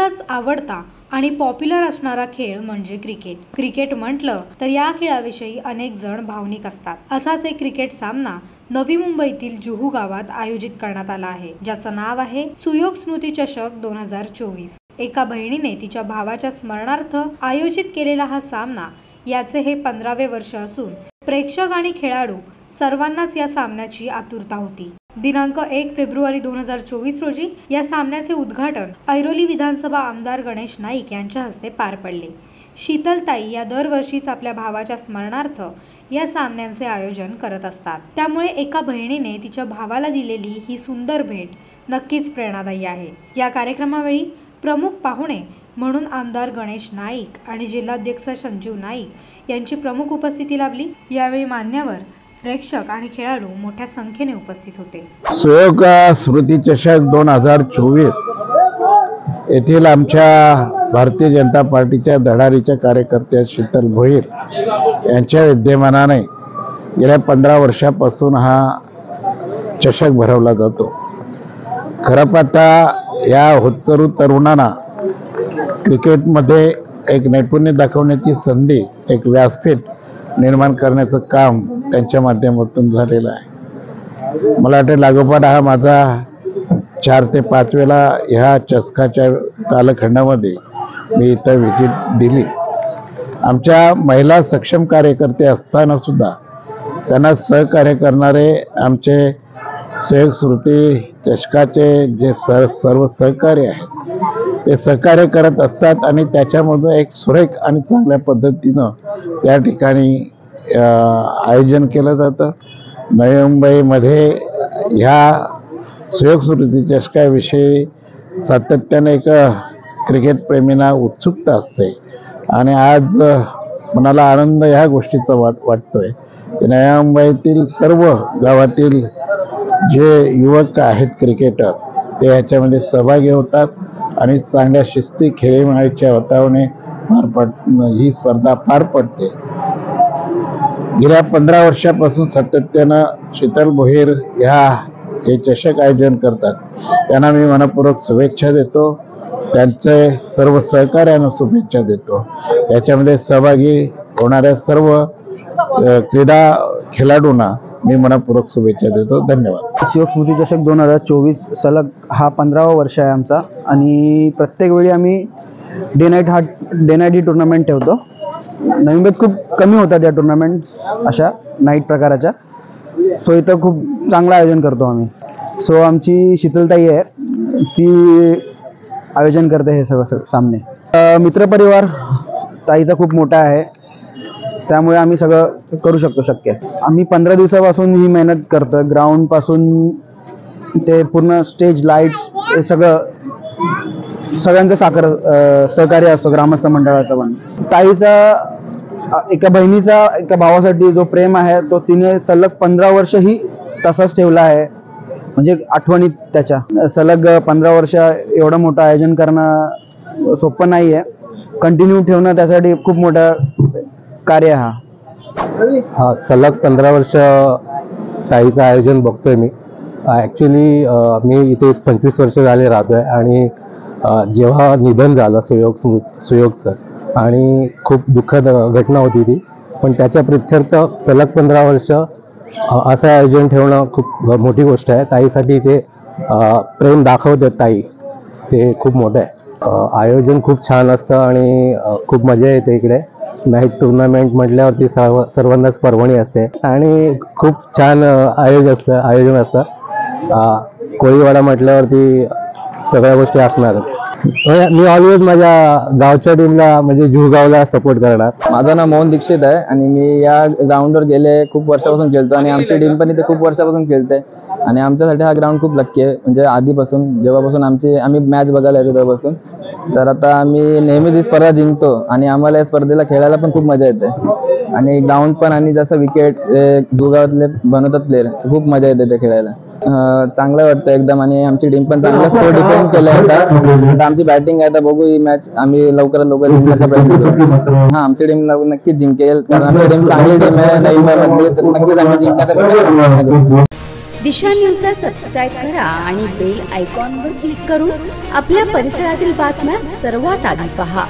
सर्वांचाच आवडता आणि पॉप्युलर असणारा खेळ म्हणजे क्रिकेट। क्रिकेट म्हटलं तर या खेळाविषयी अनेक जण भावनिक असतात। असाच एक क्रिकेट सामना नवी मुंबईतील जुहू गावात आयोजित करण्यात आला आहे, ज्याचं नाव आहे सुयोग स्मृती चषक 2024। एका बहिणीने तिच्या भावाच्या स्मरणार्थ आयोजित केलेला हा सामना याचे हे 15वे वर्ष असून प्रेक्षक आणि खेळाडू सर्वांनाच या सामन्याची आतुरता होती। दिनांक 1 फेब्रुवारी 2024 रोजी या सामन्याचे उद्घाटन ऐरोली विधानसभा आमदार गणेश नाईक यांच्या हस्ते पार पडले। शीतलताई या दरवर्षीच आपल्या भावाच्या स्मरणार्थ या सामन्यांचे आयोजन करत असतात, त्यामुळे एका बहिणीने तिच्या भावाला दिलेली ही सुंदर भेट नक्कीच प्रेरणादायी आहे। या कार्यक्रमावेळी प्रमुख पाहुणे म्हणून आमदार गणेश नाईक आणि जिल्हाध्यक्ष संजीव नाईक यांची प्रमुख उपस्थिती लाभली। यावेळी मान्यवर, प्रेक्षक आणि खेळाडू मोठ्या संख्येने उपस्थित होते। सुयोग स्मृती चषक 2024 येथील आमच्या भारतीय जनता पार्टीच्या धडाडीच्या कार्यकर्त्या शीतल भोईर यांच्या विद्यमानाने गेल्या 15 वर्षापासून हा चषक भरवला जातो। खरं पाहता या होतकरू तरुणांना क्रिकेटमध्ये एक नैपुण्य दाखवण्याची संधी, एक व्यासपीठ निर्माण करण्याचं काम त्यांच्या माध्यमातून झालेलं आहे। मला वाटतं लागोपाठ हा माझा 4 ते 5 वेळा ह्या चषकाच्या कालखंडामध्ये मी इथं व्हिजिट दिली। आमच्या महिला सक्षम कार्यकर्ते असताना सुद्धा त्यांना सहकार्य करणारे आमचे सुयोग स्मृती चषकाचे जे सर्व सहकारी आहेत ते सहकार्य करत असतात आणि त्याच्यामध्ये एक सुरेख आणि चांगल्या पद्धतीनं त्या ठिकाणी आयोजन केलं जातं। नवी मुंबईमध्ये ह्या सुयोग स्मृती चषकाविषयी सातत्याने एक क्रिकेट प्रेमींना उत्सुकता असते आणि आज मनाला आनंद ह्या गोष्टीचा वाटतोय की नव्या मुंबईतील सर्व गावातील जे युवक आहेत क्रिकेटर ते ह्याच्यामध्ये सहभागी होतात आणि चांगल्या शिस्ती खेळीमेळीच्या वातावरणाने ही स्पर्धा पार पडते। गेल्या 15 वर्षापासून सातत्यानं शीतल भोईर हे चषक आयोजन करतात, त्यांना मी मनपूर्वक शुभेच्छा देतो। त्यांचे सर्व सहकार्यानं शुभेच्छा देतो। याच्यामध्ये सहभागी होणाऱ्या सर्व क्रीडा खेळाडूंना मी मनपूर्वक शुभेच्छा देतो। धन्यवाद। सुयोग स्मृती चषक 2024 सलग हा 15वा वर्ष आहे आमचा आणि प्रत्येक वेळी आम्ही डे नाईट ही टुर्नामेंट ठेवतो। नवी मुंबईत खूप कमी होतात या टुर्नामेंट्स अशा नाईट प्रकाराच्या, सो इथं खूप चांगलं आयोजन करतो आम्ही। सो आमची शीतलताई आहे, ती आयोजन करते हे सगळं सामने। मित्रपरिवार ताईचा खूप मोठा आहे, त्यामुळे आम्ही सगळं करू शकतो शक्य। आम्ही 15 दिवसापासून ही मेहनत करतो, ग्राउंड पासून ते पूर्ण स्टेज लाईट्स हे सगळ्यांचं सहकार्य असतो, ग्रामस्थ मंडळाचं पण। ताईचा एका बहिणीचा एका भावासाठी जो प्रेम आहे तो तिने सलग 15 वर्ष ही तसाच ठेवला आहे, म्हणजे आठवणीत त्याच्या। सलग 15 वर्ष एवढं मोठं आयोजन करणं सोपं नाही आहे, कंटिन्यू ठेवणं त्यासाठी खूप मोठं कार्य हा सलग 15 वर्ष ताईचं आयोजन बघतोय मी। ॲक्च्युली मी इथे 25 वर्ष झाले राहतोय आणि जेव्हा निधन झालं सुयोगचं आणि खूप दुःखद घटना होती ती, पण त्याच्या प्रित्यर्थ सलग 15 वर्ष असं आयोजन ठेवणं खूप मोठी गोष्ट आहे। ताईसाठी ते प्रेम दाखवतात ताई, ते खूप मोठं आहे। आयोजन खूप छान असतं आणि खूप मजा येते इकडे। नाईट टुर्नामेंट म्हटल्यावरती सर्वांनाच पर्वणी असते आणि खूप छान आयोजन असतं। कोळीवाडा म्हटल्यावरती सगळ्या गोष्टी असणारच। मी ऑलवेज माझ्या गावच्या टीमला म्हणजे जुहू गावला सपोर्ट करणार। माझं नाव मोहन दीक्षित आहे आणि मी या ग्राउंडवर गेले खूप वर्षापासून खेळतो आणि आमची टीम पण इथे खूप वर्षापासून खेळते आणि आमच्यासाठी हा ग्राउंड खूप लक्की आहे। म्हणजे आधीपासून जेव्हापासून आम्ही मॅच बघायला येतो तेव्हापासून, तर आता आम्ही नेहमीच ही स्पर्धा जिंकतो आणि आम्हाला या स्पर्धेला खेळायला पण खूप मजा येते आणि ग्राउंड पण आणि जसं विकेट जुहू गावातले बनवतात प्लेयर, खूप मजा येते ते खेळायला। चांगलं वाटतं एकदम आणि आमची टीम पण चांगला स्कोर डिफेंड केला आता आमची बॅटिंग आहे, आता बघू ही मॅच आम्ही लवकरात लवकर जिंकण्याचा प्रयत्न करू। आमची टीम नक्कीच जिंकेल, कारण आमची टीम चांगली टीम आहे नवी मुंबईमधली, तर नक्कीच आम्ही जिंकण्याचा प्रयत्न करू। दिशा न्यूजला सबस्क्राईब करा आणि बेल आयकॉनवर क्लिक करून आपल्या परिसरातील बातम्या सर्वात आधी पहा.